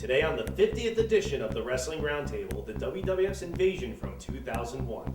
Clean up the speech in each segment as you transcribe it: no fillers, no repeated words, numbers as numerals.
Today on the 50th edition of the Wrestling Roundtable, the WWF's InVasion from 2001.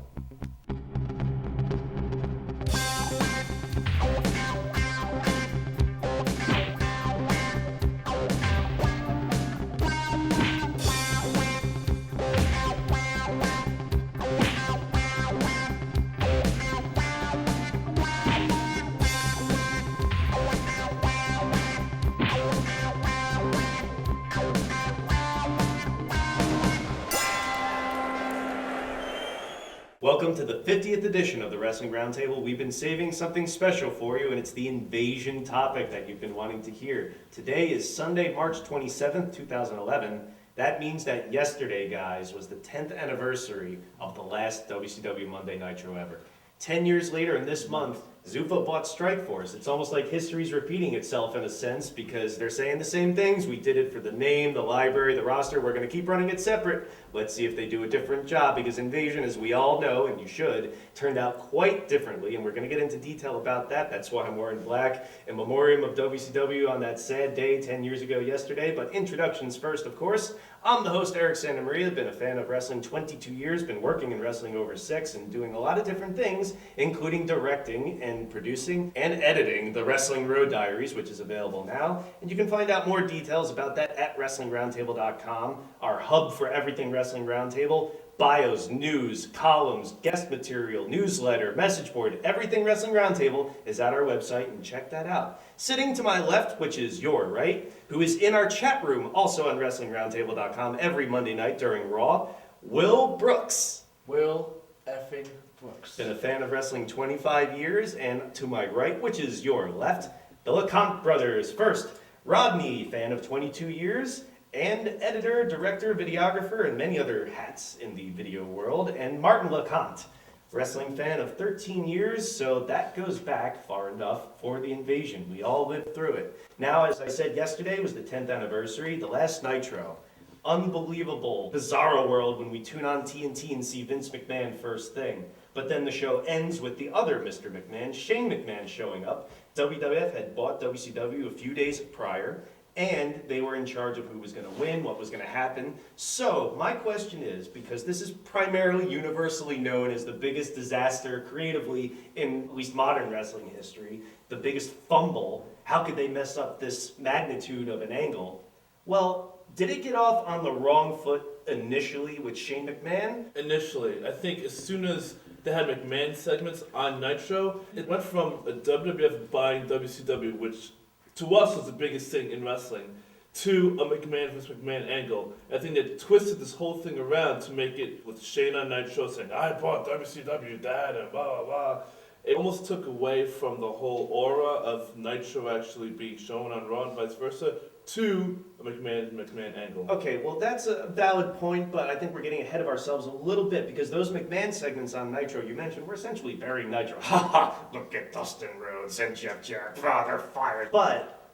Welcome to the 50th edition of the Wrestling Roundtable. We've been saving something special for you, and it's the InVasion topic that you've been wanting to hear. Today is Sunday, March 27th, 2011. That means that yesterday, guys, was the 10th anniversary of the last WCW Monday Nitro ever. 10 years later, in this month, Zuffa bought Strikeforce. It's almost like history's repeating itself in a sense because they're saying the same things. We did it for the name, the library, the roster. We're going to keep running it separate. Let's see if they do a different job because InVasion, as we all know, and you should, turned out quite differently. And we're going to get into detail about that. That's why I'm wearing black in memoriam of WCW on that sad day 10 years ago yesterday. But introductions first, of course. I'm the host, Eric Santamaria. Been a fan of wrestling 22 years. Been working in wrestling over 6 and doing a lot of different things, including directing and producing and editing the Wrestling Road Diaries, which is available now. And you can find out more details about that at WrestlingRoundtable.com, our hub for everything Wrestling Roundtable. Bios, news, columns, guest material, newsletter, message board, everything Wrestling Roundtable is at our website, and check that out. Sitting to my left, which is your right, who is in our chat room, also on WrestlingRoundtable.com every Monday night during Raw, Will Brooks. Will effing Brooks. Been a fan of wrestling 25 years, and to my right, which is your left, the LeCompte brothers. First, Rodney, fan of 22 years, and editor, director, videographer, and many other hats in the video world, and Martin LeCompte, wrestling fan of 13 years, so that goes back far enough for the InVasion. We all lived through it. Now, as I said yesterday, was the 10th anniversary, the last Nitro. Unbelievable, bizarro world when we tune on TNT and see Vince McMahon first thing. But then the show ends with the other Mr. McMahon, Shane McMahon, showing up. WWF had bought WCW a few days prior, and they were in charge of who was going to win, what was going to happen. So my question is, because this is primarily universally known as the biggest disaster creatively in at least modern wrestling history, the biggest fumble, how could they mess up this magnitude of an angle? Well, did it get off on the wrong foot initially with Shane McMahon? Initially, I think as soon as they had McMahon segments on Nitro, it went from a WWF buying WCW, which to us was the biggest thing in wrestling, to a McMahon vs. McMahon angle. I think they twisted this whole thing around to make it with Shane on Nitro saying, I bought WCW, Dad, and blah, blah, blah. It almost took away from the whole aura of Nitro actually being shown on Raw and vice versa to a McMahon angle. Okay, well that's a valid point, but I think we're getting ahead of ourselves a little bit because those McMahon segments on Nitro you mentioned were essentially burying Nitro. Ha ha! Look at Dustin Rhodes and Jeff Jarrett. They're fired. But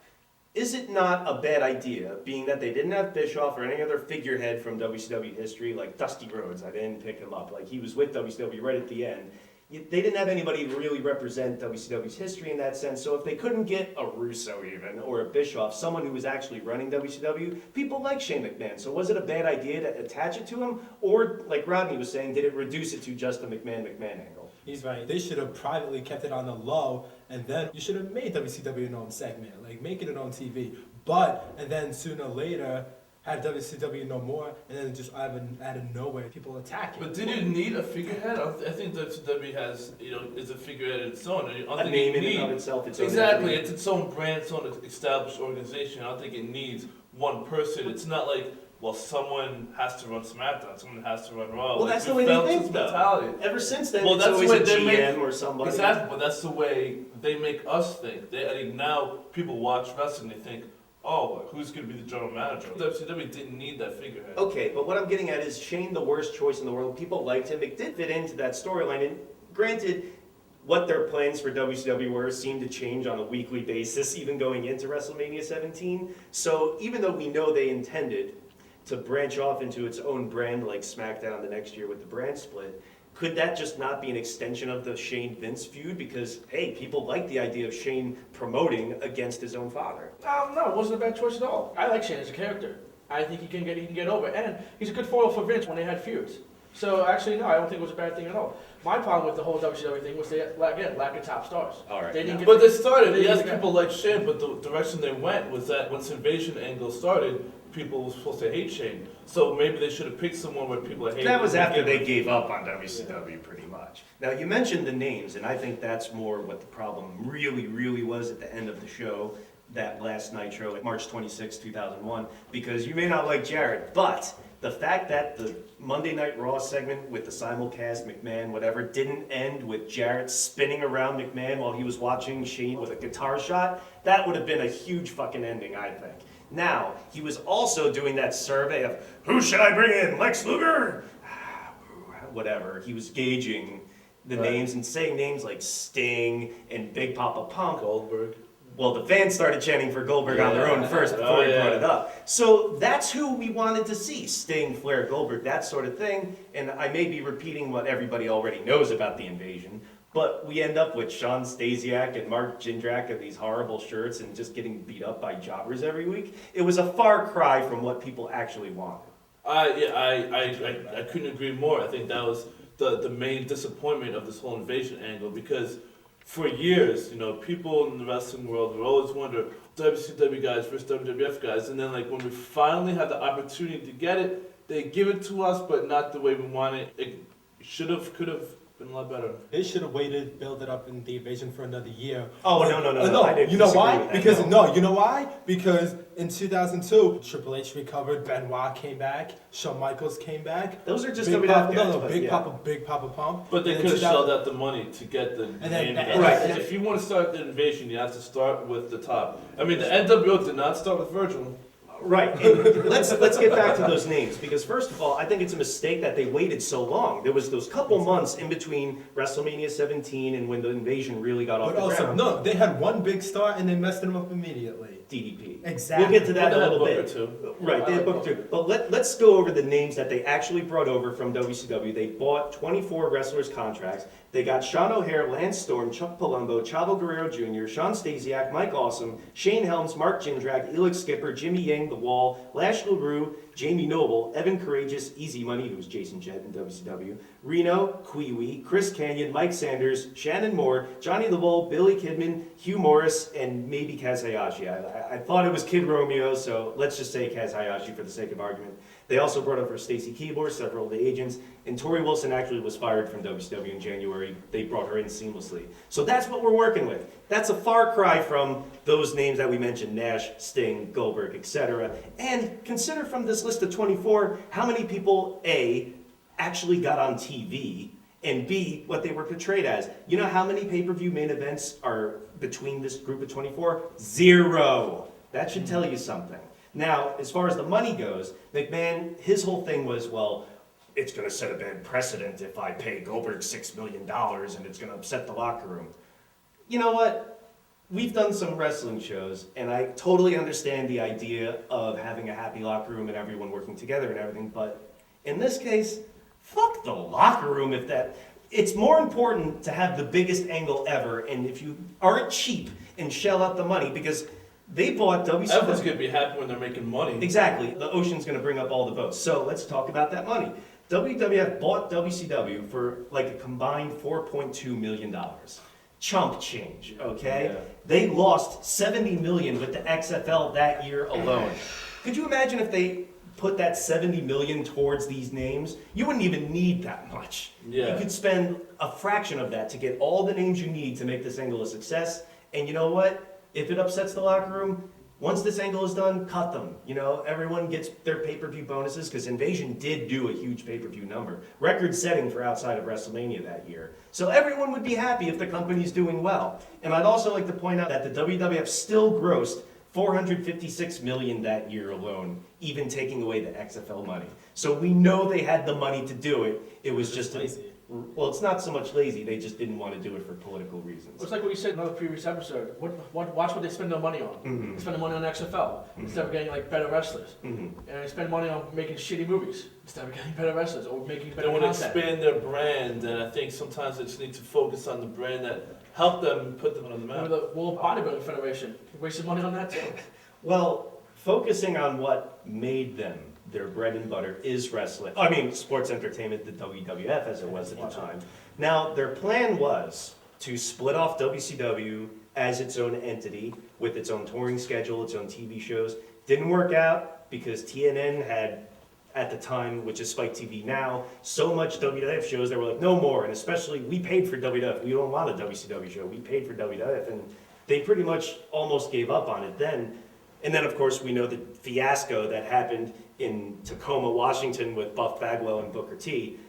is it not a bad idea, being that they didn't have Bischoff or any other figurehead from WCW history like Dusty Rhodes? I didn't pick him up. Like he was with WCW right at the end. They didn't have anybody to really represent WCW's history in that sense, so if they couldn't get a Russo even, or a Bischoff, someone who was actually running WCW, people like Shane McMahon. So was it a bad idea to attach it to him? Or, like Rodney was saying, did it reduce it to just a McMahon angle? He's right. They should have privately kept it on the low, and then you should have made WCW an own segment, like make it an own TV. And then sooner or later, have WCW no more, and then just out of nowhere, people attack it. But did you need a figurehead? I think WCW has, is a figurehead in its own. A name in and of itself. Exactly, it's its own brand, its own established organization. I don't think it needs one person. It's not like, well, someone has to run SmackDown, someone has to run Raw. Well, that's the way they think, though. Ever since then, it's always a GM or somebody. Exactly, but that's the way they make us think. I think now people watch wrestling, they think, oh, who's going to be the general manager? WCW didn't need that figurehead. Okay, but what I'm getting at is Shane, the worst choice in the world. People liked him. It did fit into that storyline. And granted, what their plans for WCW were seemed to change on a weekly basis, even going into WrestleMania 17. So even though we know they intended to branch off into its own brand like SmackDown the next year with the brand split, Could that just not be an extension of the Shane-Vince feud? Because, hey, people like the idea of Shane promoting against his own father. No, it wasn't a bad choice at all. I like Shane as a character. I think he can get over. And he's a good foil for Vince when they had feuds. So actually, no, I don't think it was a bad thing at all. My problem with the whole WCW thing was again, lack of top stars. All right. They didn't get But they started. They Yes, didn't get- people like Shane, but the direction they went was that once Invasion angle started, people were supposed to hate Shane. So maybe they should have picked someone where people hate. That was after they gave up on WCW pretty much. Now, you mentioned the names, and I think that's more what the problem really, really was at the end of the show, that last Nitro, March 26, 2001, because you may not like Jarrett, but the fact that the Monday Night Raw segment with the simulcast, McMahon, whatever, didn't end with Jarrett spinning around McMahon while he was watching Shane with a guitar shot, that would have been a huge fucking ending, I think. Now, he was also doing that survey of, who should I bring in, Lex Luger? Whatever, he was gauging the names and saying names like Sting and Big Papa Pump. Goldberg. Well, the fans started chanting for Goldberg on their own first before he brought it up. So that's who we wanted to see, Sting, Flair, Goldberg, that sort of thing. And I may be repeating what everybody already knows about the Invasion, but we end up with Sean Stasiak and Mark Jindrak in these horrible shirts and just getting beat up by jobbers every week. It was a far cry from what people actually wanted. I couldn't agree more. I think that was the main disappointment of this whole Invasion angle, because for years, people in the wrestling world would always wonder, WCW guys versus WWF guys, and then when we finally had the opportunity to get it, they give it to us, but not the way we want it. It could have been a lot better. They should have waited, build it up in the Invasion for another year. Oh, no. I didn't You know disagree why? with that, Because no. you know why? Because in 2002, Triple H recovered, Benoit came back, Shawn Michaels came back. Those are just Big WWF Papa, guys, no, but Big yeah. Papa Pump. But they And could have 2000 shelled out the money to get the then- name. right. If you want to start the Invasion, you have to start with the top. I mean, the NWO did not start with Virgil. Right, and let's get back to those names, because first of all, I think it's a mistake that they waited so long. There was those couple months in between WrestleMania 17 and when the Invasion really got off But the also, ground. no, they had one big star and they messed him up immediately. DDP. Exactly. We'll get to that They in a had little Booker bit. too. Right, they had Booker too. But let's go over the names that they actually brought over from WCW. They bought 24 wrestlers' contracts. They got Sean O'Hare, Lance Storm, Chuck Palumbo, Chavo Guerrero Jr., Sean Stasiak, Mike Awesome, Shane Helms, Mark Jindrak, Elix Skipper, Jimmy Yang, The Wall, Lash LaRue, Jamie Noble, Evan Courageous, Easy Money, who's Jason Jett in WCW, Reno, Kwee, Chris Canyon, Mike Sanders, Shannon Moore, Johnny the Bull, Billy Kidman, Hugh Morris, and maybe Kaz Hayashi. I thought it was Kid Romeo, so let's just say Kaz Hayashi for the sake of argument. They also brought over Stacy Keibler, several of the agents, and Tori Wilson actually was fired from WCW in January. They brought her in seamlessly. So that's what we're working with. That's a far cry from those names that we mentioned, Nash, Sting, Goldberg, etc. And consider from this list of 24, how many people, A, actually got on TV, and B, what they were portrayed as. You know how many pay-per-view main events are between this group of 24? 0. That should tell you something. Now, as far as the money goes, McMahon, his whole thing was, well, it's going to set a bad precedent if I pay Goldberg $6 million and it's going to upset the locker room. You know what? We've done some wrestling shows, and I totally understand the idea of having a happy locker room and everyone working together and everything, but in this case, fuck the locker room if that... It's more important to have the biggest angle ever, and if you aren't cheap and shell out the money, because they bought WCW... Everyone's going to be happy when they're making money. Exactly. The ocean's going to bring up all the votes. So let's talk about that money. WWF bought WCW for like a combined $4.2 million. Chump change, okay? Yeah. They lost $70 million with the XFL that year alone. Could you imagine if they put that $70 million towards these names? You wouldn't even need that much. Yeah. You could spend a fraction of that to get all the names you need to make this angle a success. And you know what? If it upsets the locker room, once this angle is done, cut them. Everyone gets their pay-per-view bonuses, because Invasion did do a huge pay-per-view number. Record-setting for outside of WrestleMania that year. So everyone would be happy if the company's doing well. And I'd also like to point out that the WWF still grossed $456 million that year alone, even taking away the XFL money. So we know they had the money to do it. It was just lazy. Well, it's not so much lazy. They just didn't want to do it for political reasons. It's like what you said in another previous episode. Watch what they spend their money on. Mhm. They spend their money on XFL instead of getting better wrestlers. Mhm. And they spend money on making shitty movies instead of getting better wrestlers or making They better want to content. expand their brand, and I think sometimes they just need to focus on the brand that helped them put them on the map. Remember the World Bodybuilding Federation? Wasted money on that too. Well, focusing on what made them their bread and butter is wrestling. I mean, sports entertainment, the WWF as it was at the time. Now, their plan was to split off WCW as its own entity with its own touring schedule, its own TV shows. Didn't work out because TNN had, at the time, which is Spike TV now, so much WWF shows they were like, no more. And especially, we paid for WWF. We don't want a WCW show. We paid for WWF. And they pretty much almost gave up on it then. And then, of course, we know the fiasco that happened in Tacoma, Washington with Buff Bagwell and Booker T.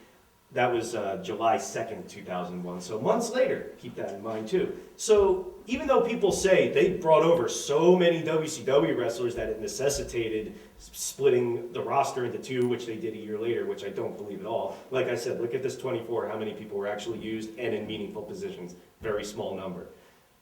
That was July 2nd, 2001. So months later, keep that in mind too. So even though people say they brought over so many WCW wrestlers that it necessitated splitting the roster into two, which they did a year later, which I don't believe at all. Like I said, look at this 24, how many people were actually used and in meaningful positions. Very small number.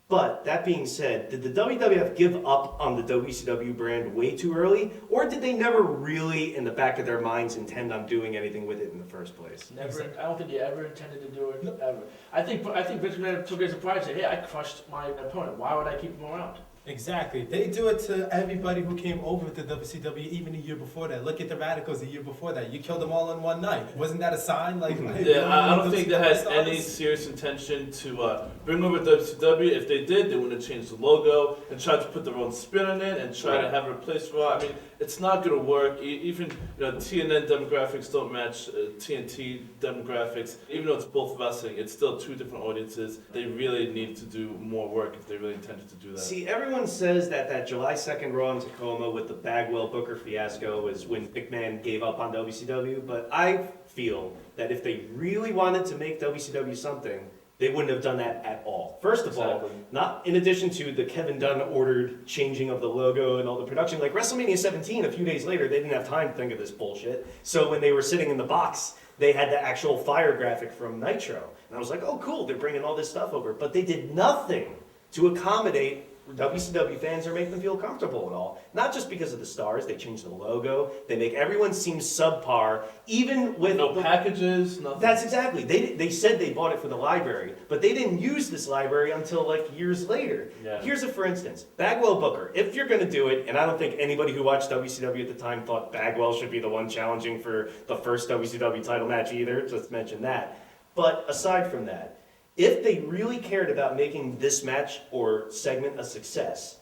But that being said, did the WWF give up on the WCW brand way too early? Or did they never really, in the back of their minds, intend on doing anything with it in the first place? Never. I don't think he ever intended to do it, ever. I think Vince McMahon took it as a pride and said, hey, I crushed my opponent. Why would I keep him around? Exactly. They do it to everybody who came over to WCW even a year before that. Look at the Radicals a year before that. You killed them all in one night. Wasn't that a sign? Yeah, I don't think they had any serious intention to bring over WCW. If they did, they would have changed the logo and tried to put their own spin on it and try to have it replace Raw. I mean, it's not going to work. Even TNN demographics don't match TNT demographics. Even though it's both wrestling, it's still two different audiences. They really need to do more work if they really intended to do that. See, everyone says that July 2nd Raw in Tacoma with the Bagwell Booker fiasco was when McMahon gave up on WCW, but I feel that if they really wanted to make WCW something, they wouldn't have done that at all. First of all, not in addition to the Kevin Dunn ordered changing of the logo and all the production, like WrestleMania 17, a few days later, they didn't have time to think of this bullshit. So when they were sitting in the box, they had the actual fire graphic from Nitro. And I was like, oh cool, they're bringing all this stuff over. But they did nothing to accommodate WCW fans or make them feel comfortable at all. Not just because of the stars, they changed the logo, they make everyone seem subpar, even with no packages, nothing. That's exactly. They said they bought it for the library, but they didn't use this library until like years later. Yeah. Here's a for instance, Bagwell Booker. If you're gonna do it, and I don't think anybody who watched WCW at the time thought Bagwell should be the one challenging for the first WCW title match either, let's mention that. But aside from that, if they really cared about making this match or segment a success,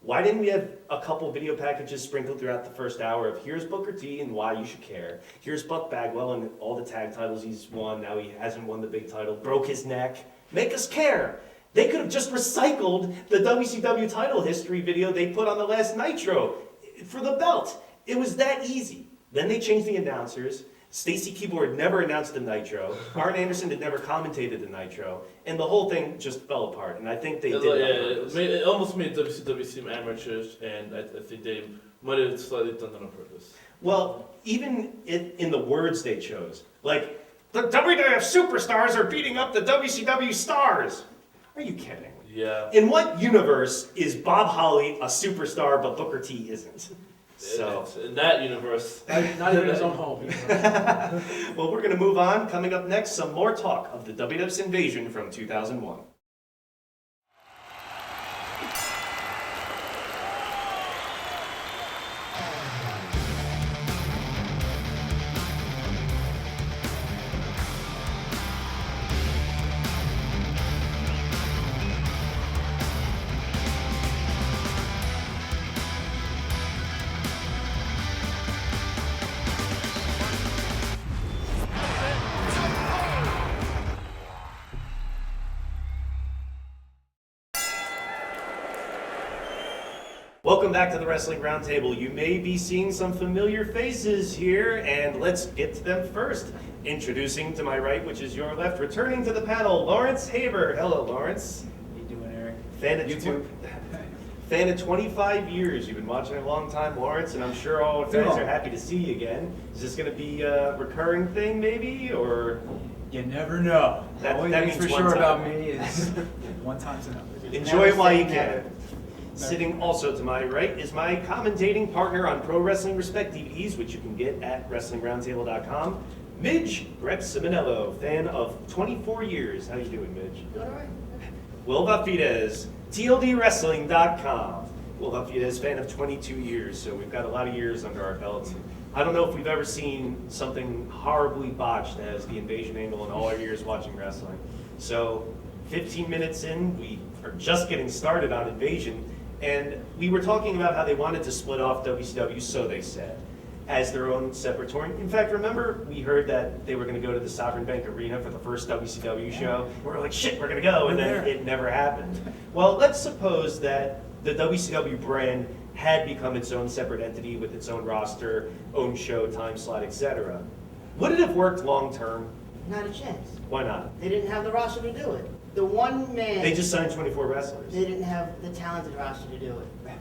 why didn't we have a couple video packages sprinkled throughout the first hour of here's Booker T and why you should care, here's Buck Bagwell and all the tag titles he's won, now he hasn't won the big title, broke his neck, make us care. They could have just recycled the WCW title history video they put on the last Nitro for the belt. It was that easy. Then they changed the announcers. Stacy Keibler had never announced the Nitro. Arn Anderson had never commentated the Nitro. And the whole thing just fell apart. And I think they did it almost made WCW seem amateurish, and I think they might have slightly done that on purpose. Well, even in the words they chose. Like, the WWF superstars are beating up the WCW stars. Are you kidding? Yeah. In what universe is Bob Holly a superstar but Booker T isn't? So in that universe, not even his own home. well, we're going to move on. Coming up next, some more talk of the WWF's invasion from 2001. Welcome back to the Wrestling Roundtable. You may be seeing some familiar faces here, and let's get to them first. Introducing to my right, which is your left, returning to the panel, Lawrence Haber. Hello, Lawrence. How you doing, Eric? Fan of YouTube. Fan of 25 years. You've been watching a long time, Lawrence, and I'm sure all the fans are happy to see you again. Is this going to be a recurring thing, maybe, or? You never know. That The only that thing means for one sure time. about me is one time's enough. Enjoy it while you Never can. Sitting also to my right is my commentating partner on Pro Wrestling Respect DVDs, which you can get at WrestlingRoundtable.com, Midge Simonello, fan of 24 years. How you doing, Midge? All right. Will Vafidez, TLDWrestling.com. Well, it has span of 22 years, so we've got a lot of years under our belts. I don't know if we've ever seen something horribly botched as the invasion angle in all our years watching wrestling. So 15 minutes in, we are just getting started on Invasion, and we were talking about how they wanted to split off WCW, so they said, as their own separate touring. In fact, remember, we heard that they were going to go to the Sovereign Bank Arena for the first WCW show. We were like, shit, we're going to go, and then it never happened. Well, let's suppose that the WCW brand had become its own separate entity with its own roster, own show, time slot, etc. Would it have worked long term? Not a chance. Why not? They didn't have the roster to do it. The one man. They just signed 24 wrestlers. They didn't have the talented roster to do it.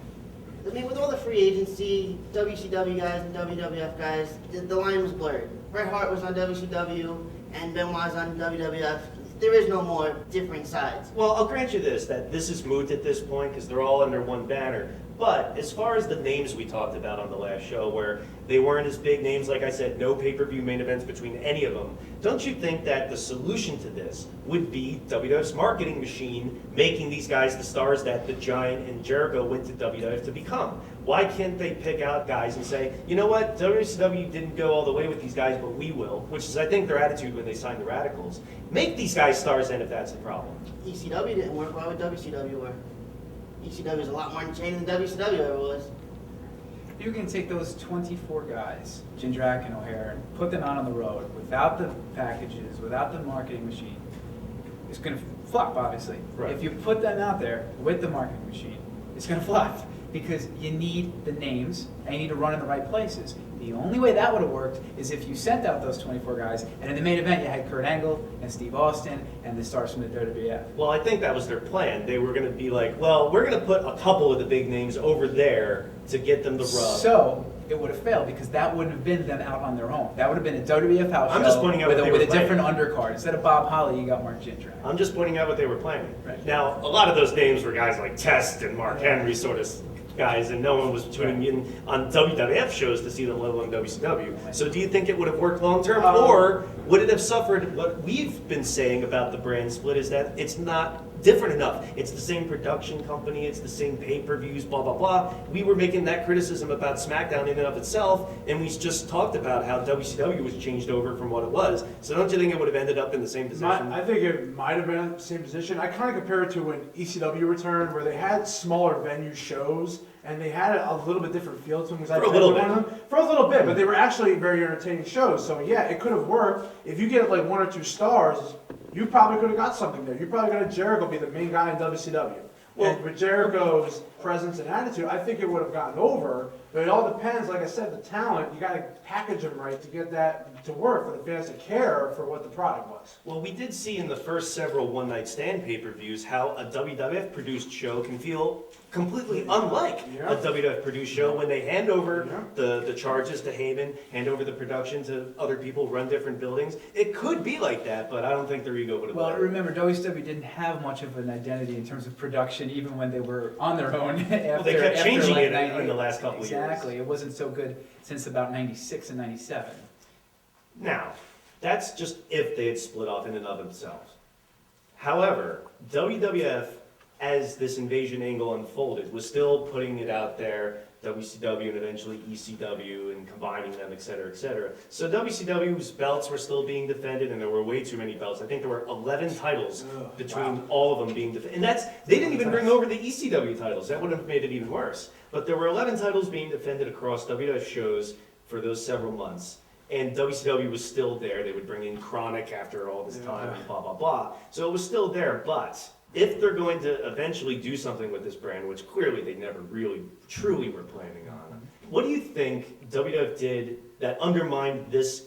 I mean, with all the free agency, WCW guys and WWF guys, the line was blurred. Bret Hart was on WCW and Benoit's on WWF. There is no more differing sides. Well, I'll grant you this, that this is moot at this point because they're all under one banner. But as far as the names we talked about on the last show, where they weren't as big names, like I said, no pay-per-view main events between any of them, don't you think that the solution to this would be WWF's marketing machine making these guys the stars that the Giant and Jericho went to WWF to become? Why can't they pick out guys and say, you know what, WCW didn't go all the way with these guys, but we will, which is, I think, their attitude when they signed the Radicals. Make these guys stars then if that's the problem. ECW didn't work. Why would WCW work? ECW is a lot more entertaining than WCW ever was. You can take those 24 guys, Jindrak and O'Hare, and put them out on the road without the packages, without the marketing machine. It's going to flop, obviously. Right. If you put them out there with the marketing machine, it's going to flop because you need the names and you need to run in the right places. The only way that would have worked is if you sent out those 24 guys, and in the main event you had Kurt Angle and Steve Austin and the stars from the WWF. Well, I think that was their plan. They were going to be like, well, we're going to put a couple of the big names over there to get them the rub. So it would have failed because that wouldn't have been them out on their own. That would have been a WWF house I'm show just pointing out with, what a, they with were a different planning. undercard. Instead of Bob Holly, you got Mark Jindrak. I'm just pointing out what they were planning. Right. Now, a lot of those names were guys like Test and Mark Henry sort of guys, and no one was tuning in on WWF shows to see them, let alone WCW. So do you think it would have worked long term, or would it have suffered? What we've been saying about the brand split is that it's not different enough. It's the same production company, it's the same pay-per-views, blah, blah, blah. We were making that criticism about SmackDown in and of itself, and we just talked about how WCW was changed over from what it was. So don't you think it would have ended up in the same position? I think it might have been in the same position. I kind of compare it to when ECW returned, where they had smaller venue shows, and they had a little bit different feel to them. For a little bit. For a little bit, but they were actually very entertaining shows. So yeah, it could have worked. If you get like 1 or 2 stars, you probably could have got something there. You probably got a Jericho be the main guy in WCW. Well, and with Jericho's presence and attitude, I think it would have gotten over. But it all depends, like I said, the talent, you got to package them right to get that to work for the fans to care for what the product was. Well, we did see in the first several one-night stand pay-per-views how a WWF-produced show can feel completely unlike a WWF-produced show when they hand over the charges to Heyman, hand over the production to other people, run different buildings. It could be like that, but I don't think their ego would have Well, let it. remember, WCW didn't have much of an identity in terms of production, even when they were on their own. After, they kept after changing like it in 98. the last couple of years. Exactly. It wasn't so good since about 96 and 97. Now, that's just if they had split off in and of themselves. However, WWF, as this invasion angle unfolded, was still putting it out there, WCW and eventually ECW, and combining them, et cetera, et cetera. So WCW's belts were still being defended, and there were way too many belts. I think there were 11 titles between all of them being defended. And they didn't even bring over the ECW titles. That would have made it even worse. But there were 11 titles being defended across WWF shows for those several months. And WCW was still there. They would bring in Chronic after all this time, and blah, blah, blah. So it was still there, but if they're going to eventually do something with this brand, which clearly they never really, truly were planning on, what do you think WWF did that undermined this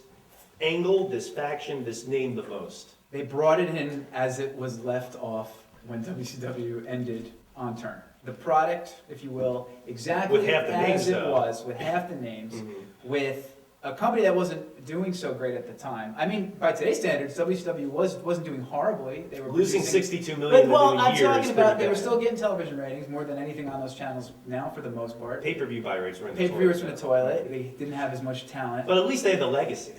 angle, this faction, this name the most? They brought it in as it was left off when WCW ended on Turner. The product, if you will, exactly With half the names, as it though. was, with half the names, with a company that wasn't doing so great at the time. I mean, by today's standards, WCW wasn't doing horribly. They were Losing producing- $62 million in well, a I'm year talking is about pretty they were bad. still getting television ratings more than anything on those channels now, for the most part. Pay-per-view buy rates were in the Pay-per-views toilet. from the toilet. They didn't have as much talent. But at least they had the legacy.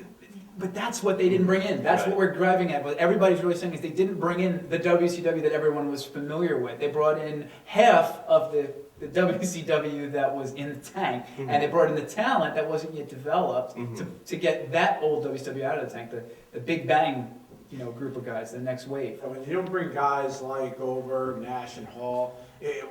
But that's what they didn't bring in. That's what we're driving at. What everybody's really saying is they didn't bring in the WCW that everyone was familiar with. They brought in half of the the WCW that was in the tank, and they brought in the talent that wasn't yet developed to get that old WCW out of the tank, the Big Bang, group of guys, the next wave. When you don't bring guys like Goldberg, Nash, and Hall,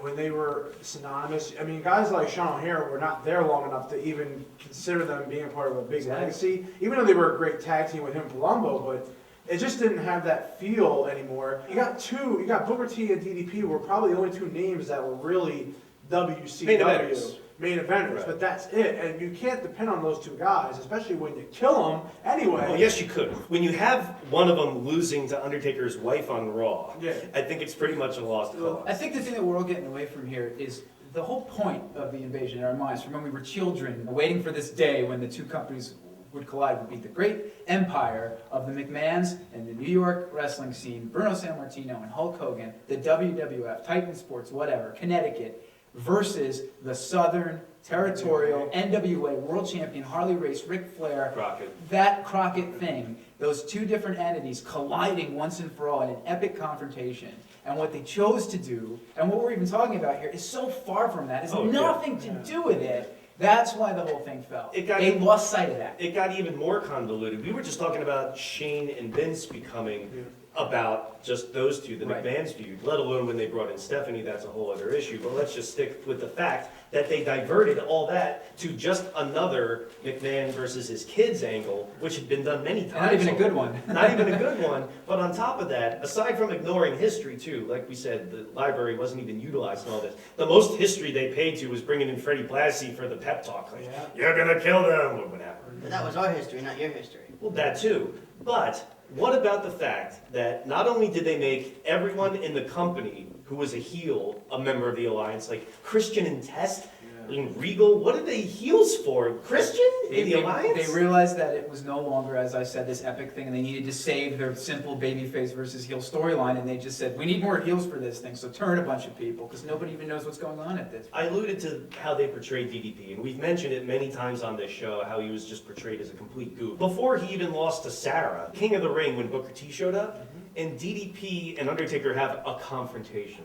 when they were synonymous, I mean, guys like Sean O'Hare were not there long enough to even consider them being part of a big legacy, even though they were a great tag team with him and Palumbo, but it just didn't have that feel anymore. You got Booker T and DDP were probably the only two names that were really WCW main eventers, Right. but that's it. And you can't depend on those two guys, especially when you kill them anyway. Well, yes, you could. When you have one of them losing to Undertaker's wife on Raw, Yeah. I think it's pretty much a lost cause. I think the thing that we're all getting away from here is the whole point of the invasion in our minds, from when we were children, waiting for this day when the two companies would collide, would be the great empire of the McMahons and the New York wrestling scene, Bruno Sammartino and Hulk Hogan, the WWF, Titan Sports, whatever, Connecticut, versus the Southern Territorial NWA World Champion Harley Race, Ric Flair, Crockett. that Crockett thing, those two different entities colliding once and for all in an epic confrontation. And what they chose to do, and what we're even talking about here, is so far from that. It's nothing to do with it. That's why the whole thing fell. They lost sight of that. It got even more convoluted. We were just talking about Shane and Vince becoming about just those two, the Right. McMahon's feud, let alone when they brought in Stephanie, that's a whole other issue. But let's just stick with the fact that they diverted all that to just another McMahon versus his kids angle, which had been done many times. Not even a good one. Not even a good one. But on top of that, aside from ignoring history too, like we said, the library wasn't even utilized in all this. The most history they paid to was bringing in Freddie Blassie for the pep talk. Like, you're gonna kill them, or whatever. But that was our history, not your history. Well, that too. But what about the fact that not only did they make everyone in the company who was a heel a member of the Alliance, like Christian and Test, and Regal, what are they heels for? Christian in the Alliance? They realized that it was no longer, as I said, this epic thing, and they needed to save their simple babyface versus heel storyline, and they just said, we need more heels for this thing, so turn a bunch of people, because nobody even knows what's going on at this. I alluded to how they portrayed DDP, and we've mentioned it many times on this show, how he was just portrayed as a complete goof. Before he even lost to Sarah, King of the Ring, when Booker T showed up, and DDP and Undertaker have a confrontation.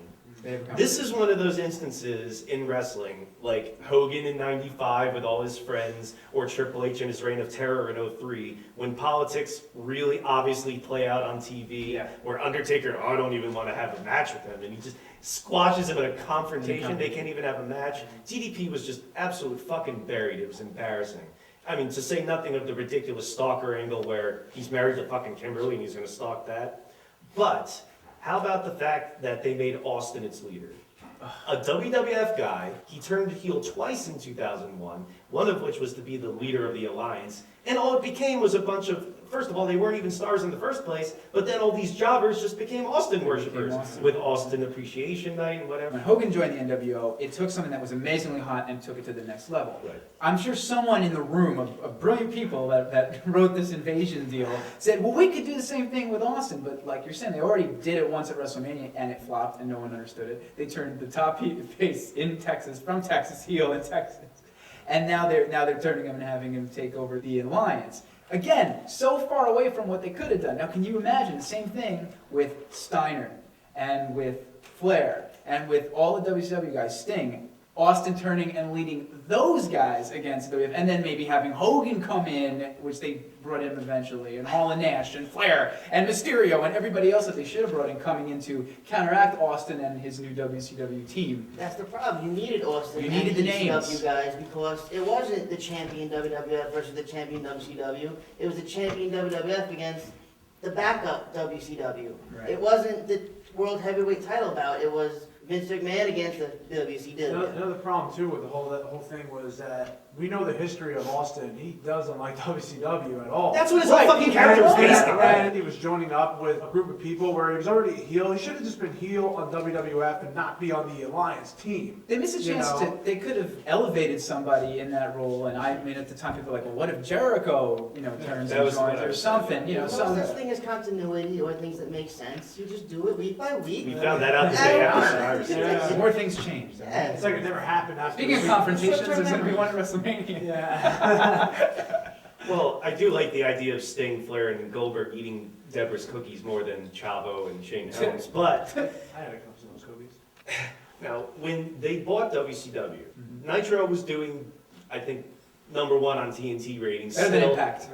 This is one of those instances in wrestling, like Hogan in '95 with all his friends, or Triple H in his reign of terror in '03, when politics really obviously play out on TV, where Undertaker, I don't even want to have a match with him, and he just squashes him in a confrontation, they can't even have a match. DDP was just absolute fucking buried, it was embarrassing. I mean, to say nothing of the ridiculous stalker angle where he's married to fucking Kimberly and he's gonna stalk that. But how about the fact that they made Austin its leader? A WWF guy, he turned heel twice in 2001, one of which was to be the leader of the Alliance, and all it became was a bunch of, first of all, they weren't even stars in the first place, but then all these jobbers just became Austin worshippers, with Austin Appreciation Night and whatever. When Hogan joined the NWO, it took something that was amazingly hot and took it to the next level. Right. I'm sure someone in the room of brilliant people that wrote this invasion deal said, well, we could do the same thing with Austin, but like you're saying, they already did it once at WrestleMania and it flopped and no one understood it. They turned the top face in Texas, from Texas, heel in Texas. And now they're turning him and having him take over the Alliance. Again, so far away from what they could have done. Now, can you imagine the same thing with Steiner and with Flair and with all the WCW guys, Sting, Austin turning and leading those guys against WWF, and then maybe having Hogan come in, which they brought in eventually, and Hall and Nash and Flair and Mysterio and everybody else that they should have brought in coming in to counteract Austin and his new WCW team. That's the problem. You needed Austin You and needed the names. ECW guys because it wasn't the champion WWF versus the champion WCW. It was the champion WWF against the backup WCW. Right. It wasn't the world heavyweight title bout. It was Vince McMahon against the WCW. Another problem too with that whole thing was that we know the history of Austin. He doesn't like WCW at all. That's what his whole fucking character was based on. And he was joining up with a group of people where he was already a heel. He should have just been heel on WWF and not be on the Alliance team. They missed a chance they could have elevated somebody in that role, and I mean, at the time people were like, well, what if Jericho, turns and joins or something, There's no such thing as continuity or things that make sense. You just do it week by week. We found that out the day after. More things changed. Yeah. It's like it never happened after. Speaking of confrontations, there's going to be one at WrestleMania. Yeah. Well, I do like the idea of Sting, Flair, and Goldberg eating Deborah's cookies more than Chavo and Shane Helms, but I had a couple of those cookies. Now, when they bought WCW, Nitro was doing, I think, #1 on TNT ratings. Better than Impact.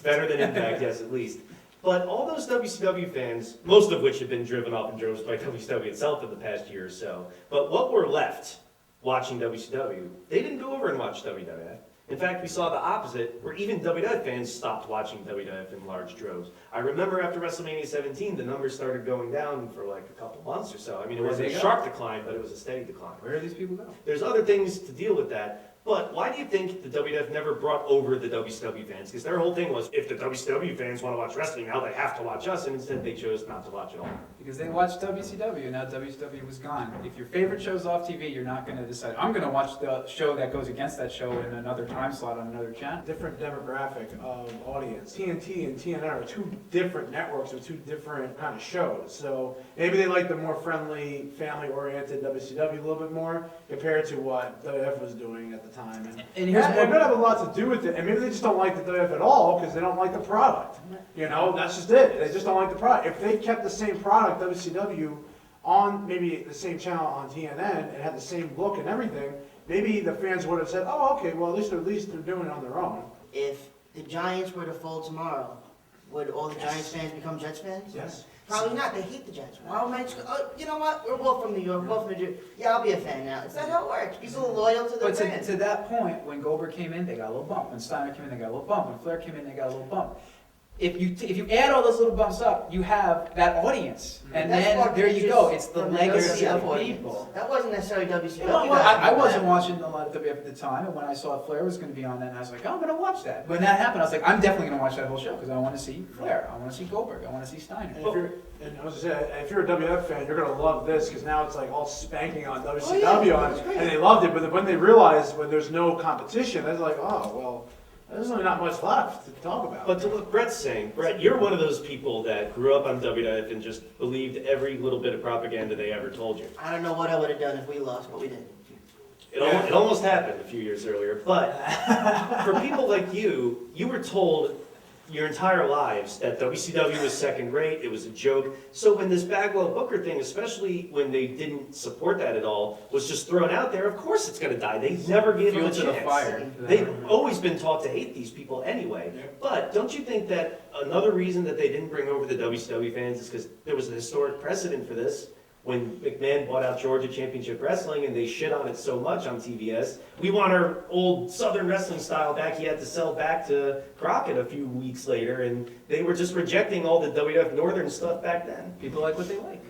Better than Impact, yes, at least. But all those WCW fans, most of which have been driven off in droves by WCW itself in the past year or so, but what were left watching WCW, they didn't go over and watch WWF. In fact, we saw the opposite, where even WWF fans stopped watching WWF in large droves. I remember after WrestleMania 17, the numbers started going down for like a couple months or so. I mean, it wasn't a sharp decline, but it was a steady decline. Where do these people go? There's other things to deal with that. But why do you think the WWF never brought over the WCW fans? Because their whole thing was, if the WCW fans want to watch wrestling now, they have to watch us, and instead they chose not to watch at all. Because they watched WCW, and now WCW was gone. If your favorite show's off TV, you're not going to decide, I'm going to watch the show that goes against that show in another time slot on another channel. Different demographic of audience. TNT and TNN are two different networks or two different kind of shows. So maybe they like the more friendly, family-oriented WCW a little bit more compared to what WWF was doing at the time. And here's it could have a lot to do with it. And maybe they just don't like the WWF at all because they don't like the product. You know, that's just it. They just don't like the product. If they kept the same product, WCW, on maybe the same channel on TNN and had the same look and everything, maybe the fans would have said, oh, okay, well, at least they're doing it on their own. If the Giants were to fold tomorrow, would all the Giants fans become Jets fans? Yes. Probably not. They hate the Jets. Why am I just, oh, you know what? We're both from New York, both from New Jersey. Yeah, I'll be a fan now. Is that how it works? People are loyal to their But fans. to that point, when Goldberg came in, they got a little bump. When Steiner came in, they got a little bump. When Flair came in, they got a little bump. If you add all those little bumps up, you have that audience, and That's then what there you go. It's the from legacy WWF of audience. people. That wasn't necessarily WCW. Well, I wasn't watching a lot of WWF at the time, and when I saw Flair was going to be on that, and I was like, oh, I'm going to watch that. When that happened, I was like, I'm definitely going to watch that whole show because I want to see Flair, I want to see Goldberg, I want to see Steiner. And I was gonna say, if you're a WWF fan, you're gonna love this because now it's like all spanking on WCW on it, and they loved it. But when they realized when there's no competition, they're like, oh well, there's really not much left to talk about. But to what Brett's saying, Brett, you're one of those people that grew up on WWF and just believed every little bit of propaganda they ever told you. I don't know what I would have done if we lost, but we didn't. It almost happened a few years earlier, but for people like you were told your entire lives that WCW was second rate, it was a joke. So when this Bagwell Booker thing, especially when they didn't support that at all, was just thrown out there, of course it's going to die. They never gave them a Fuel to the chance. fire. They've always been taught to hate these people anyway. But don't you think that another reason that they didn't bring over the WCW fans is because there was a historic precedent for this? When McMahon bought out Georgia Championship Wrestling and they shit on it so much on TBS, we want our old Southern wrestling style back. He had to sell back to Crockett a few weeks later, and they were just rejecting all the WWF Northern stuff back then. People like what they like.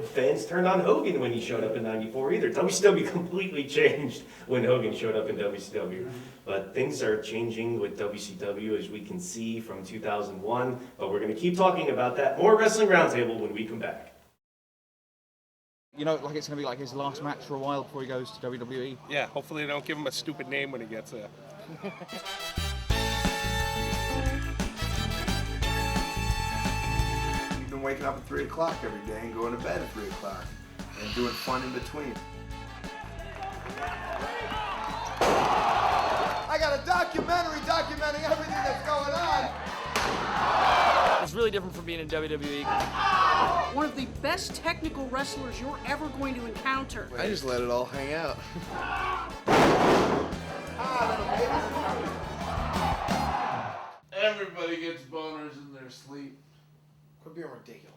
Fans turned on Hogan when he showed up in '94 either. WCW completely changed when Hogan showed up in WCW. But things are changing with WCW as we can see from 2001. But we're going to keep talking about that. More Wrestling Roundtable when we come back. You know, like it's going to be like his last match for a while before he goes to WWE. Yeah, hopefully they don't give him a stupid name when he gets there. You've been waking up at 3 o'clock every day and going to bed at 3 o'clock and doing fun in between. I got a documentary documenting everything that's going on. It's really different from being in WWE. One of the best technical wrestlers you're ever going to encounter. I just let it all hang out. Everybody gets boners in their sleep. Quit being ridiculous.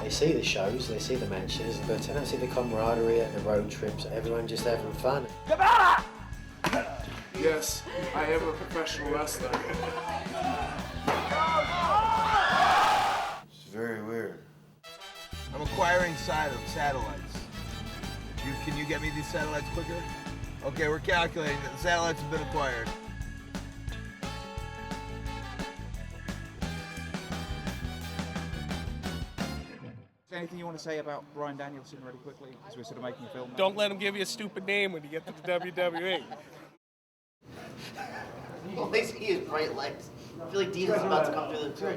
They see the shows, they see the matches, but they don't see the camaraderie and the road trips, everyone just having fun. Yes, I am a professional wrestler. It's very weird. I'm acquiring satellites. Can you get me these satellites quicker? Okay, we're calculating that the satellites have been acquired. Is there anything you want to say about Bryan Danielson really quickly, as we're sort of making a film now? Don't let him give you a stupid name when you get to the WWE. All they see is bright lights. I feel like Dina's about to come through the door.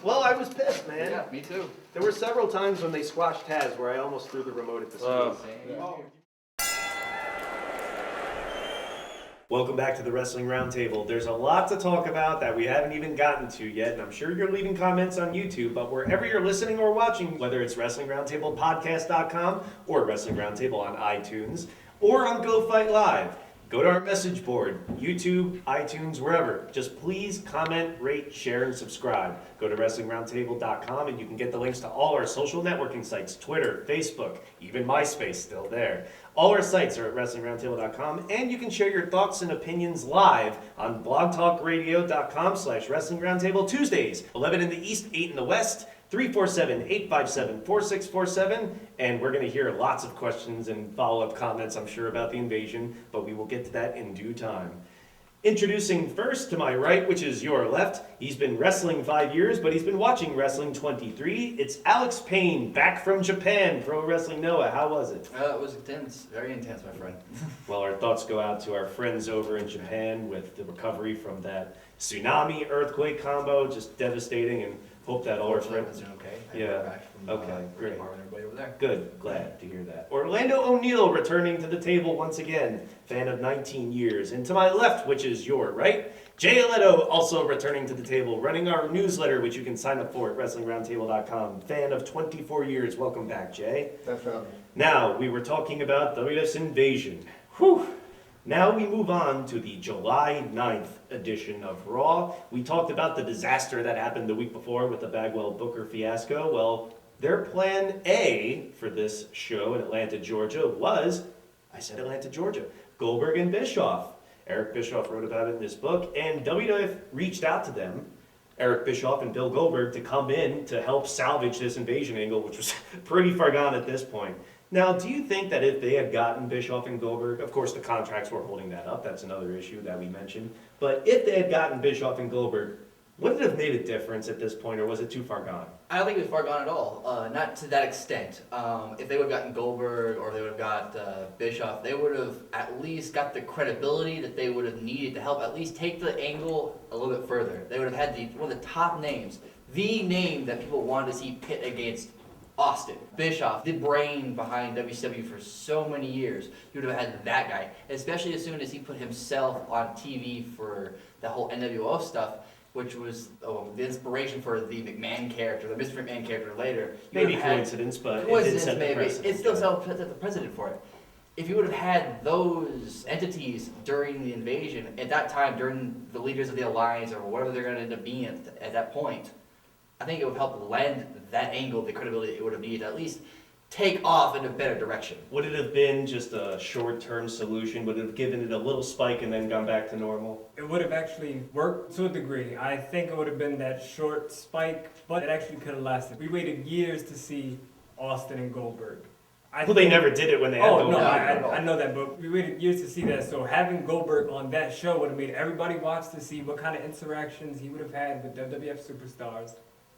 Well, I was pissed, man. Yeah, me too. There were several times when they squashed Taz where I almost threw the remote at the screen. Welcome back to the Wrestling Roundtable. There's a lot to talk about that we haven't even gotten to yet, and I'm sure you're leaving comments on YouTube, but wherever you're listening or watching, whether it's WrestlingRoundtablePodcast.com or Wrestling Roundtable on iTunes or on Go Fight Live, go to our message board, YouTube, iTunes, wherever. Just please comment, rate, share, and subscribe. Go to WrestlingRoundtable.com and you can get the links to all our social networking sites, Twitter, Facebook, even MySpace still there. All our sites are at WrestlingRoundtable.com, and you can share your thoughts and opinions live on blogtalkradio.com/WrestlingRoundtable Tuesdays, 11 in the East, 8 in the West, 347-857-4647, and we're going to hear lots of questions and follow-up comments, I'm sure, about the invasion, but we will get to that in due time. Introducing first to my right, which is your left, he's been wrestling 5 years, but he's been watching wrestling 23. It's Alex Payne, back from Japan, Pro Wrestling Noah. How was it? It was intense, very intense, my friend. Well, our thoughts go out to our friends over in Japan with the recovery from that tsunami earthquake combo, just devastating, and hope that all our friends are okay. Yeah. Okay, great. Everybody over there. Good, glad to hear that. Orlando O'Neill returning to the table once again, fan of 19 years. And to my left, which is your right, Jay Aletto also returning to the table, running our newsletter, which you can sign up for at WrestlingRoundtable.com. Fan of 24 years. Welcome back, Jay. Thanks for having me. Now, we were talking about WWF's Invasion. Whew. Now we move on to the July 9th edition of Raw. We talked about the disaster that happened the week before with the Bagwell-Booker fiasco. Well, their plan A for this show in Atlanta, Georgia was, I said Atlanta, Georgia, Goldberg and Bischoff. Eric Bischoff wrote about it in his book, and WWF reached out to them, Eric Bischoff and Bill Goldberg, to come in to help salvage this invasion angle, which was pretty far gone at this point. Now, do you think that if they had gotten Bischoff and Goldberg, of course the contracts were holding that up, that's another issue that we mentioned, but if they had gotten Bischoff and Goldberg, would it have made a difference at this point, or was it too far gone? I don't think it was far gone at all. Not to that extent. If they would have gotten Goldberg or they would have got Bischoff, they would have at least got the credibility that they would have needed to help at least take the angle a little bit further. They would have had one of the top names, the name that people wanted to see pit against Austin. Bischoff, the brain behind WCW for so many years. You would have had that guy, especially as soon as he put himself on TV for the whole NWO stuff, which was the inspiration for the McMahon character, the Mr. McMahon character later. Maybe coincidence, but it did set the precedent. It still set the precedent for it. If you would have had those entities during the invasion, at that time, during the leaders of the alliance or whatever they're going to end up being at that point, I think it would help lend that angle the credibility it would have needed to at least take off in a better direction. Would it have been just a short-term solution? Would it have given it a little spike and then gone back to normal? It would have actually worked to a degree. I think it would have been that short spike, but it actually could have lasted. We waited years to see Austin and Goldberg. They never did it when they had Goldberg. Goldberg. I know that, but we waited years to see that. So having Goldberg on that show would have made everybody watch to see what kind of interactions he would have had with WWF superstars.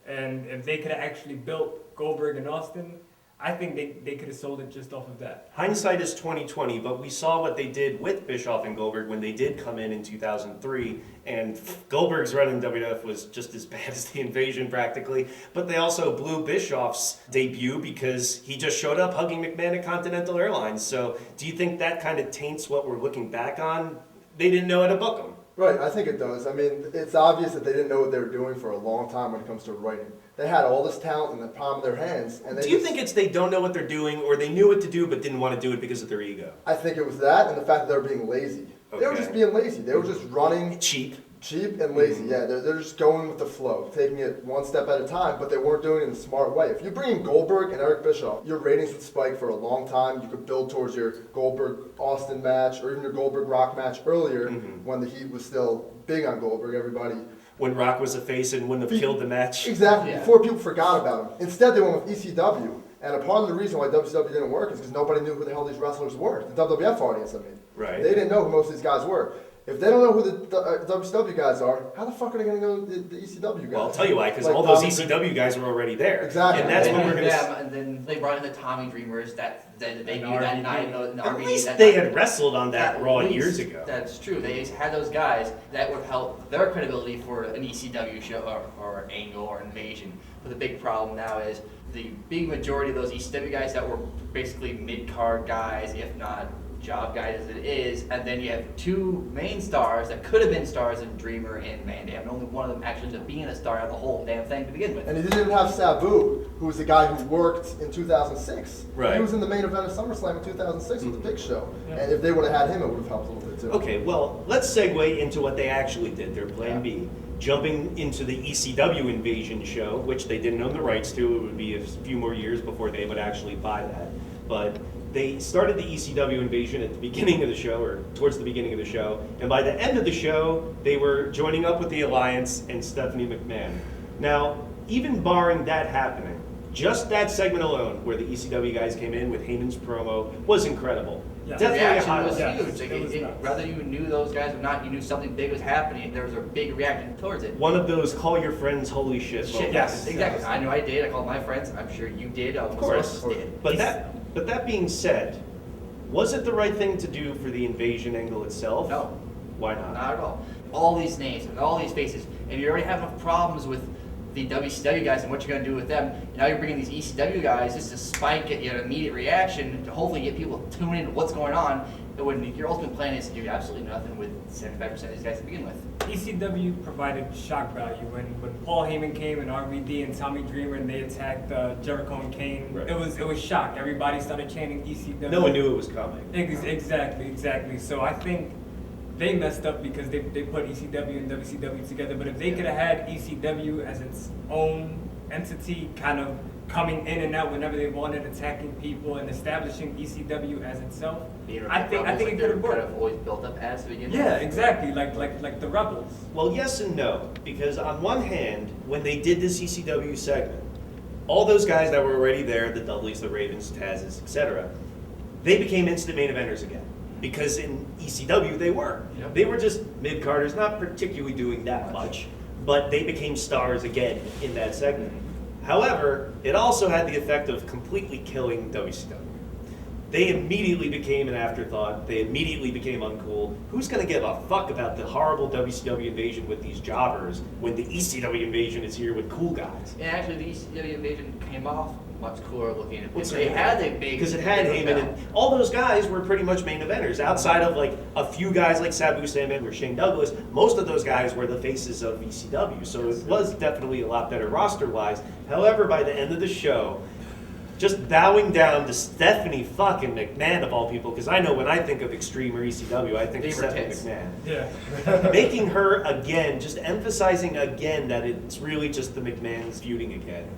And if they could have actually built Goldberg and Austin, I think they could have sold it just off of that. Hindsight is 20/20, but we saw what they did with Bischoff and Goldberg when they did come in 2003, and Goldberg's run in WWF was just as bad as the invasion practically, but they also blew Bischoff's debut because he just showed up hugging McMahon at Continental Airlines. So do you think that kind of taints what we're looking back on? They didn't know how to book him. Right, I think it does. I mean, it's obvious that they didn't know what they were doing for a long time when it comes to writing. They had all this talent in the palm of their hands. And do you think it's they don't know what they're doing, or they knew what to do but didn't want to do it because of their ego? I think it was that and the fact that they were being lazy. Okay. They were just being lazy. They were just running... Cheap and lazy, yeah. They're just going with the flow, taking it one step at a time, but they weren't doing it in a smart way. If you bring in Goldberg and Eric Bischoff, your ratings would spike for a long time. You could build towards your Goldberg-Austin match or even your Goldberg-Rock match earlier when the heat was still big on Goldberg. Everybody... When Rock was a face and wouldn't have killed the match. Exactly, before people forgot about him. Instead, they went with ECW. And a part of the reason why WCW didn't work is because nobody knew who the hell these wrestlers were. The WWF audience, I mean. Right. They didn't know who most of these guys were. If they don't know who the WCW guys are, how the fuck are they going to know the ECW guys? Well, I'll tell you why, because all those ECW guys were already there. Exactly. And that's what we're going to... And then they brought in the Tommy Dreamers that they knew that night. At least they had wrestled on that Raw years ago. That's true. They had those guys that would help their credibility for an ECW show or angle or invasion. But the big problem now is the big majority of those ECW guys that were basically mid-card guys, if not job guide as it is, and then you have two main stars that could have been stars in Dreamer and Van Dam, and only one of them actually ended up being a star out of the whole damn thing to begin with. And he didn't even have Sabu, who was the guy who worked in 2006. Right. He was in the main event of SummerSlam in 2006 with the Big Show. And if they would have had him, it would have helped a little bit too. Okay, well, let's segue into what they actually did, their plan B. Jumping into the ECW Invasion show, which they didn't own the rights to. It would be a few more years before they would actually buy that. But they started the ECW Invasion at the beginning of the show, or towards the beginning of the show, and by the end of the show, they were joining up with the Alliance and Stephanie McMahon. Now, even barring that happening, just that segment alone, where the ECW guys came in with Heyman's promo, was incredible. The Definitely a reaction highlight. was huge. Like whether you knew those guys or not, you knew something big was happening. There was a big reaction towards it. One of those call your friends holy shit moments. Yes, exactly. I know I did. I called my friends. I'm sure you did. Of course. Did. But that being said, was it the right thing to do for the invasion angle itself? No. Why not? Not at all. All these names and all these faces, and you already have enough problems with the WCW guys and what you're going to do with them. Now you're bringing these ECW guys just to spike at an immediate reaction to hopefully get people to tune in to what's going on. And when your ultimate plan is to do absolutely nothing with 75% of these guys to begin with. ECW provided shock value when Paul Heyman came and RVD and Tommy Dreamer and they attacked Jericho and Kane. Right. It was shock. Everybody started chanting ECW. No one knew it was coming. Exactly. So I think they messed up because they put ECW and WCW together. But if they could have had ECW as its own entity, kind of coming in and out whenever they wanted, attacking people and establishing ECW as itself, I think it could have worked. Kind of always built up as to begin with. Yeah, exactly. Like the Rebels. Well, yes and no, because on one hand, when they did this ECW segment, all those guys that were already there, the Dudleys, the Ravens, Tazes, etc., they became instant main eventers again. Because in ECW they were. Yep. They were just mid-carders, not particularly doing that much, but they became stars again in that segment. However, it also had the effect of completely killing WCW. They immediately became an afterthought. They immediately became uncool. Who's going to give a fuck about the horrible WCW invasion with these jobbers when the ECW invasion is here with cool guys? And actually, the ECW invasion came off much cooler looking. What's They had a big... Because it had Heyman, and all those guys were pretty much main eventers. Outside of like a few guys like Sabu Sandman or Shane Douglas, most of those guys were the faces of ECW. So it was definitely a lot better roster-wise. However, by the end of the show, just bowing down to Stephanie fucking McMahon of all people, because I know when I think of Extreme or ECW, I think of Stephanie McMahon. Yeah. Making her again, just emphasizing again that it's really just the McMahons feuding again,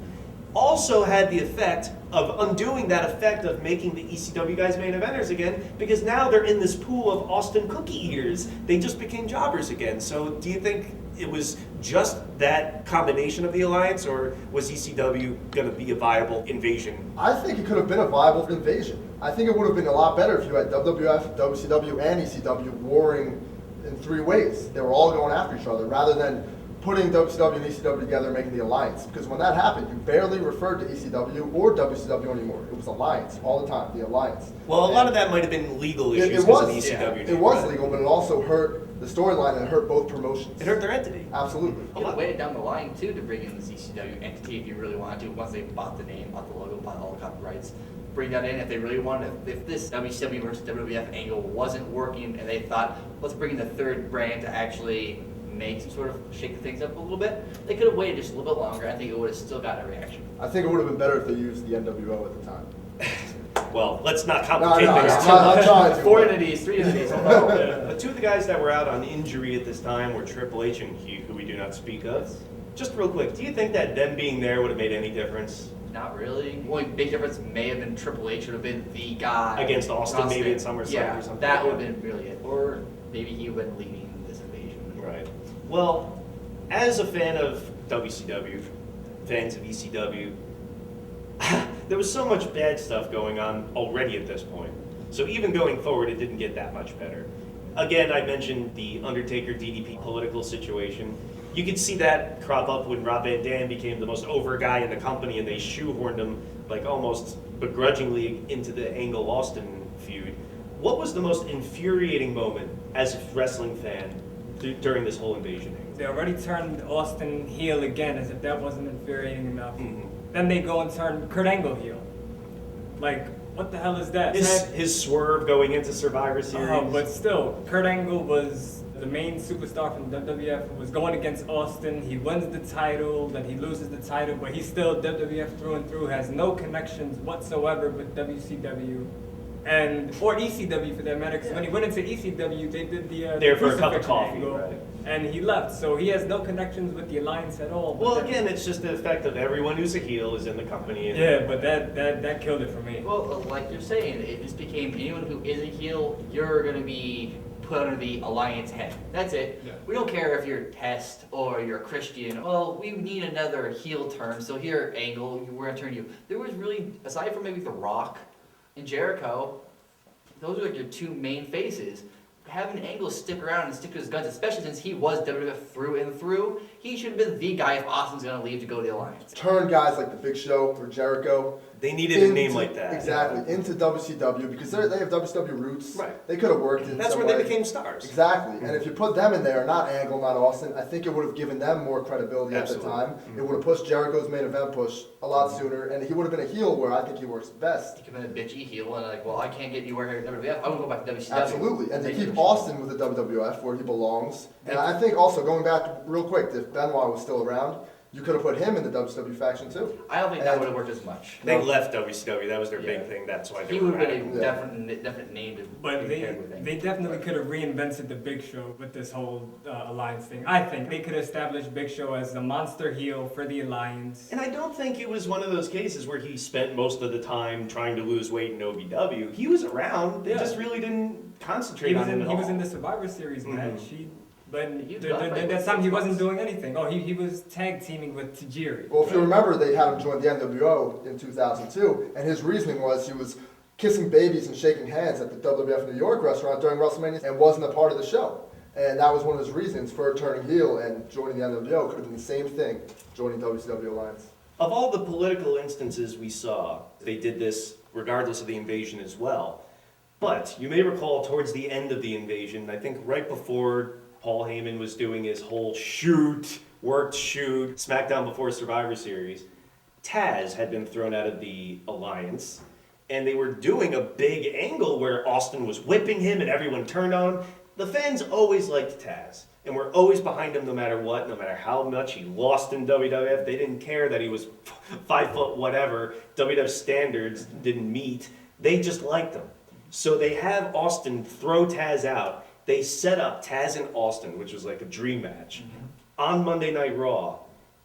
also had the effect of undoing that effect of making the ECW guys main eventers again, because now they're in this pool of Austin cookie eaters. They just became jobbers again. So do you think it was just that combination of the alliance, or was ECW going to be a viable invasion? I think it could have been a viable invasion. I think it would have been a lot better if you had WWF, WCW, and ECW warring in three ways. They were all going after each other, rather than putting WCW and ECW together and making the alliance. Because when that happened, you barely referred to ECW or WCW anymore. It was alliance all the time, the alliance. Well, a lot of that might have been legal issues It because of was, ECW. it was legal, but it also hurt the storyline and it hurt both promotions. It hurt their entity. Absolutely. You could have waited down the line too to bring in this ECW entity if you really wanted to. Once they bought the name, bought the logo, bought all the copyrights, bring that in if they really wanted. If this WCW versus WWF angle wasn't working, and they thought, let's bring in the third brand to actually make some sort of shake things up a little bit, they could have waited just a little bit longer. I think it would have still got a reaction. I think it would have been better if they used the NWO at the time. Well, let's not complicate things too I'm much. trying to. 4 entities, 3 entities. But two of the guys that were out on injury at this time were Triple H and Hugh, who we do not speak of. Just real quick, do you think that them being there would have made any difference? Not really. The only big difference may have been Triple H would have been the guy Against Austin, maybe in SummerSlam or something. That would have been really it. Or maybe he would have been leading this invasion. Right. Well, as a fan of WCW, fans of ECW, there was so much bad stuff going on already at this point. So even going forward, it didn't get that much better. Again, I mentioned the Undertaker DDP political situation. You could see that crop up when Rob Van Dam became the most over guy in the company, and they shoehorned him like almost begrudgingly into the Angle Austin feud. What was the most infuriating moment as a wrestling fan during this whole invasion? They already turned Austin heel again, as if that wasn't infuriating enough. Mm-hmm. Then they go and turn Kurt Angle heel. Like, what the hell is that? His swerve going into Survivor Series. Oh, but still, Kurt Angle was the main superstar from WWF, was going against Austin. He wins the title, then he loses the title, but he's still WWF through and through, has no connections whatsoever with WCW. Or ECW for that matter, because when he went into ECW, they did the there for a cup of crucifixion coffee, angle, right? and he left. So he has no connections with the Alliance at all. Well, again, it's just the effect of everyone who's a heel is in the company. Yeah, but that killed it for me. Well, like you're saying, it just became anyone who is a heel, you're going to be put under the Alliance head. That's it. Yeah. We don't care if you're Test or you're a Christian. Well, we need another heel turn, so here, Angle, we're going to turn you. There was really, aside from maybe The Rock and Jericho, those are like your two main faces. Having Angle stick around and stick to his guns, especially since he was WWF through and through, he should have been the guy if Austin's going to leave to go to the Alliance. Turn guys like the Big Show or Jericho. They needed a name like that. Exactly, into WCW, because they have WCW roots. Right. They could have worked in That's some where way. they became stars. Exactly, and if you put them in there, not Angle, not Austin, I think it would have given them more credibility Absolutely. at the time. It would have pushed Jericho's main event push a lot sooner, and he would have been a heel where I think he works best. He could have been a bitchy heel and like, well, I can't get anywhere here at WWF. I want to go back to WCW. Absolutely, and to They keep did. Austin with the WWF where he belongs. And I think also, going back real quick, if Benoit was still around, you could have put him in the WCW faction too. I don't think that would have worked as much. They left WCW. That was their big thing. That's why they He were would have been a radical. definite name to But be paired with him. they definitely could have reinvented the Big Show with this whole Alliance thing. I think they could establish Big Show as the monster heel for the Alliance. And I don't think it was one of those cases where he spent most of the time trying to lose weight in OVW. He was around. They Yeah. just really didn't concentrate He was on him in, at he all. was in the Survivor Series match. But He was gone for like that time 6 he wasn't months. doing anything. Oh, he was tag teaming with Tajiri. Well, if you remember, they had him join the NWO in 2002, and his reasoning was he was kissing babies and shaking hands at the WWF New York restaurant during WrestleMania and wasn't a part of the show. And that was one of his reasons for turning heel and joining the NWO. Could have been the same thing, joining WCW Alliance. Of all the political instances we saw, they did this regardless of the invasion as well. But you may recall towards the end of the invasion, I think right before Paul Heyman was doing his whole worked shoot, SmackDown before Survivor Series, Taz had been thrown out of the Alliance, and they were doing a big angle where Austin was whipping him and everyone turned on him. The fans always liked Taz, and were always behind him no matter what, no matter how much he lost in WWF. They didn't care that he was 5 foot whatever, WWF standards didn't meet. They just liked him. So they have Austin throw Taz out. They set up Taz and Austin, which was like a dream match, on Monday Night Raw.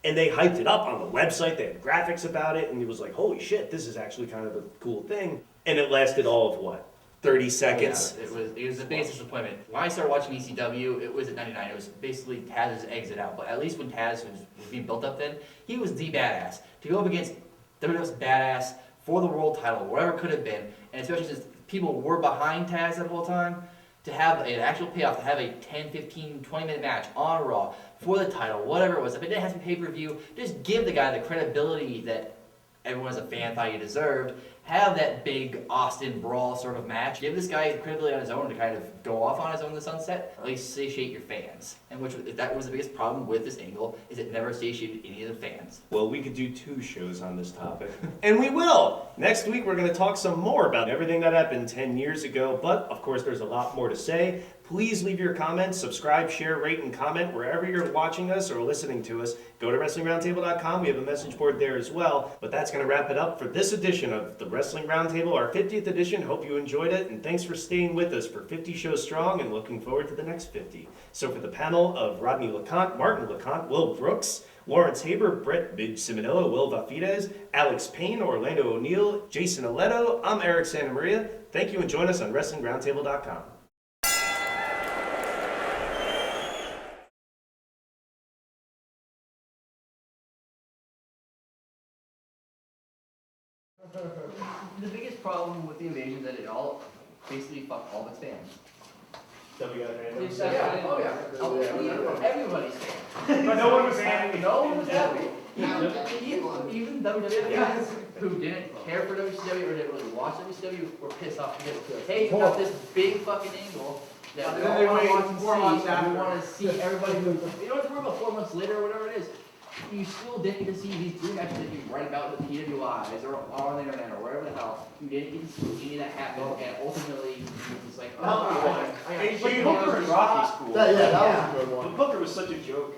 And they hyped it up on the website. They had graphics about it. And it was like, holy shit, this is actually kind of a cool thing. And it lasted all of what? 30 seconds? Yeah, it was the biggest disappointment. When I started watching ECW, it was at 99. It was basically Taz's exit out. But at least when Taz was being built up then, he was the badass. To go up against WWF's badass for the world title, wherever it could have been, and especially since people were behind Taz that whole time, to have an actual payoff, to have a 10, 15, 20-minute match on Raw for the title, whatever it was. If it didn't have to be pay-per-view, just give the guy the credibility that everyone as a fan thought he deserved. Have that big Austin brawl sort of match. Give this guy credibility on his own to kind of go off on his own in the sunset. At least satiate your fans. And that was the biggest problem with this angle, is it never satiated any of the fans. Well, we could do 2 shows on this topic. And we will! Next week, we're going to talk some more about everything that happened 10 years ago. But, of course, there's a lot more to say. Please leave your comments, subscribe, share, rate, and comment wherever you're watching us or listening to us. Go to WrestlingRoundtable.com. We have a message board there as well. But that's going to wrap it up for this edition of the Wrestling Roundtable, our 50th edition. Hope you enjoyed it, and thanks for staying with us for 50 shows strong and looking forward to the next 50. So for the panel of Rodney LeConte, Martin LeConte, Will Brooks, Lawrence Haber, Brett Big Simonillo, Will Vafides, Alex Payne, Orlando O'Neill, Jason Aletto, I'm Eric Santamaria. Thank you and join us on WrestlingRoundtable.com. The biggest problem with the invasion is that it all basically fucked all of its fans. Yeah, oh yeah. Everybody's fan. But no one was happy. No one was happy. Even WWF guys who didn't care for WCW or didn't really watch WCW were pissed off because, hey, you got this big fucking angle that we all want to watch and see. We want to see everybody who, you don't have to worry about 4 months later or whatever it is. you still didn't get to see these dream matches that you write about in the PWIs or on the internet or wherever the hell. You didn't get to see any of that happen, and ultimately it was like, oh, Booker and Rocky's cool. Yeah, that was a good one. But Booker was such a joke.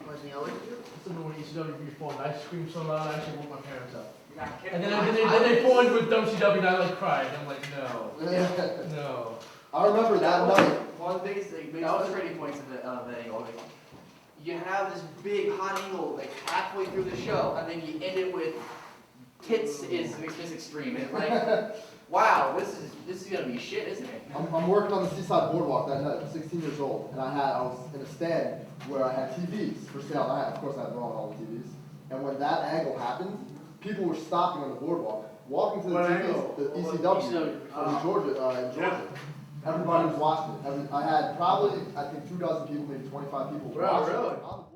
Wasn't he always good? I remember when ECW reformed, I screamed so loud I actually woke my parents up. And then they formed with WCW and I like cried. I'm like, no. No. I remember that night. One of the biggest frustrating points of the angle. Like, you have this big hot angle like halfway through the show, and then you end it with tits is extreme. And like, wow, this is gonna be shit, isn't it? I'm working on the Seaside Boardwalk that night. I'm 16 years old, and I was in a stand where I had TVs for sale. Of course, I had Raw on all the TVs. And when that angle happened, people were stopping on the boardwalk, walking to the TVs, the ECW in Georgia. Everybody was watching it. I had probably, I think, 2 dozen people, maybe 25 people watching it.